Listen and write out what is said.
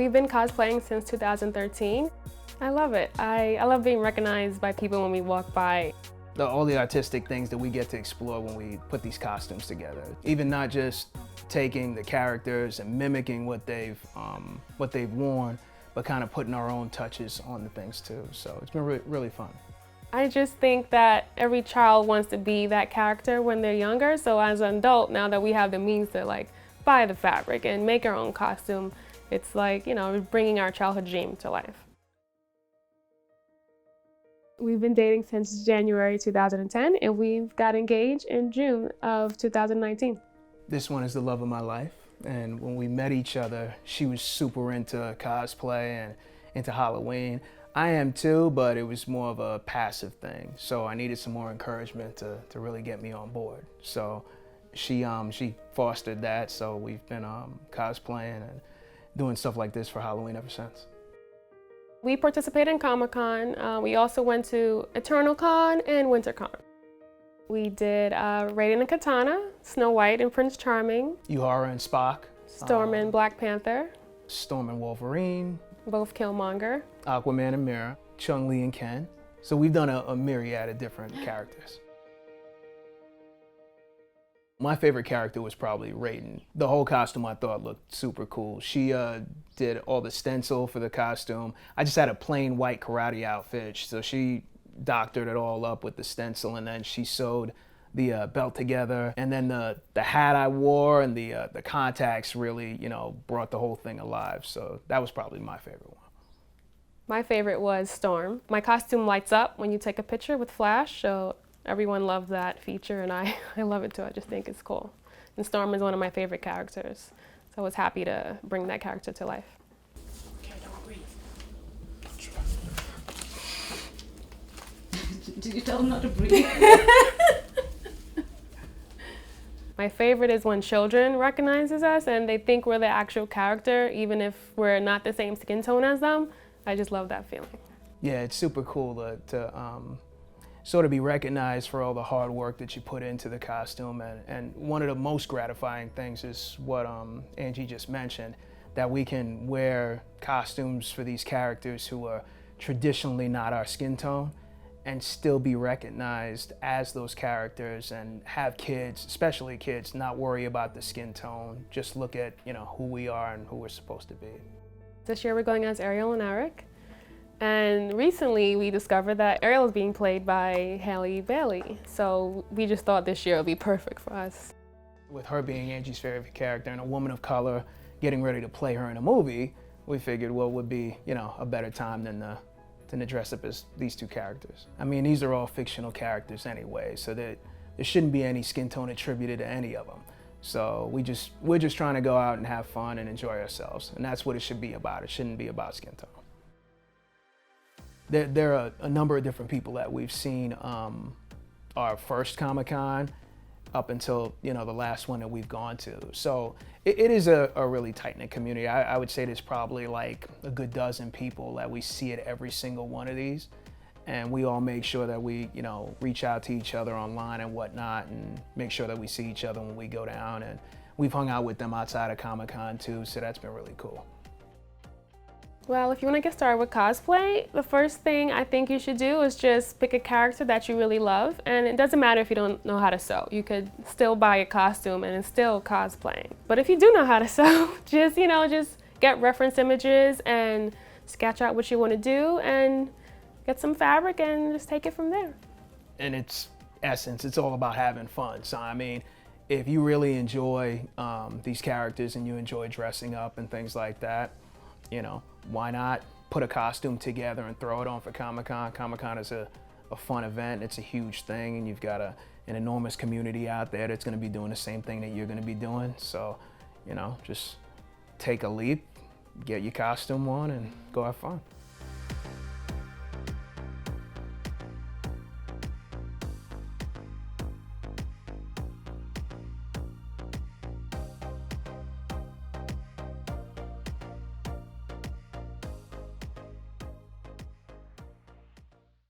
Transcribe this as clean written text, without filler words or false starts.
We've been cosplaying since 2013. I love it. I love being recognized by people when we walk by. All the artistic things that we get to explore when we put these costumes together. Even not just taking the characters and mimicking what they've worn, but kind of putting our own touches on the things too. So it's been really fun. I just think that every child wants to be that character when they're younger. So as an adult, now that we have the means to like buy the fabric and make our own costume, it's like, you know, bringing our childhood dream to life. We've been dating since January 2010, and we've got engaged in June of 2019. This one is the love of my life. And when we met each other, she was super into cosplay and into Halloween. I am too, but it was more of a passive thing. So I needed some more encouragement to really get me on board. So she fostered that. So we've been cosplaying and doing stuff like this for Halloween ever since. We participated in Comic-Con. We also went to EternalCon and WinterCon. We did Raiden and Katana, Snow White and Prince Charming, Uhura and Spock, Storm and Black Panther, Storm and Wolverine, both Killmonger, Aquaman and Mira, Chun-Li and Ken. So we've done a myriad of different characters. My favorite character was probably Raiden. The whole costume I thought looked super cool. She did all the stencil for the costume. I just had a plain white karate outfit, so she doctored it all up with the stencil, and then she sewed the belt together. And then the hat I wore and the contacts really, you know, brought the whole thing alive. So that was probably my favorite one. My favorite was Storm. My costume lights up when you take a picture with flash, so everyone loved that feature, and I love it too. I just think it's cool. And Storm is one of my favorite characters, so I was happy to bring that character to life. Okay, don't breathe. Did you tell them not to breathe? My favorite is when children recognizes us and they think we're the actual character, even if we're not the same skin tone as them. I just love that feeling. Yeah, it's super cool to sort of be recognized for all the hard work that you put into the costume. And one of the most gratifying things is what Angie just mentioned, that we can wear costumes for these characters who are traditionally not our skin tone and still be recognized as those characters, and have kids, especially kids, not worry about the skin tone, just look at, you know, who we are and who we're supposed to be. This year we're going as Ariel and Eric. And recently we discovered that Ariel is being played by Halle Bailey. So we just thought this year would be perfect for us. With her being Angie's favorite character and a woman of color getting ready to play her in a movie, we figured what would be, you know, a better time than to dress up as these two characters. I mean, these are all fictional characters anyway, so that there shouldn't be any skin tone attributed to any of them. So we're just trying to go out and have fun and enjoy ourselves, and that's what it should be about. It shouldn't be about skin tone. There are a number of different people that we've seen our first Comic-Con up until, you know, the last one that we've gone to. So it is a really tight-knit community. I would say there's probably like a good dozen people that we see at every single one of these. And we all make sure that we, you know, reach out to each other online and whatnot, and make sure that we see each other when we go down. And we've hung out with them outside of Comic-Con too, so that's been really cool. Well, if you want to get started with cosplay, the first thing I think you should do is just pick a character that you really love. And it doesn't matter if you don't know how to sew. You could still buy a costume and it's still cosplaying. But if you do know how to sew, just get reference images and sketch out what you want to do and get some fabric and just take it from there. In its essence, it's all about having fun. So I mean, if you really enjoy these characters and you enjoy dressing up and things like that, you know, why not put a costume together and throw it on for Comic-Con? Comic-Con is a fun event. It's a huge thing, and you've got an enormous community out there that's going to be doing the same thing that you're going to be doing. So, you know, just take a leap, get your costume on, and go have fun.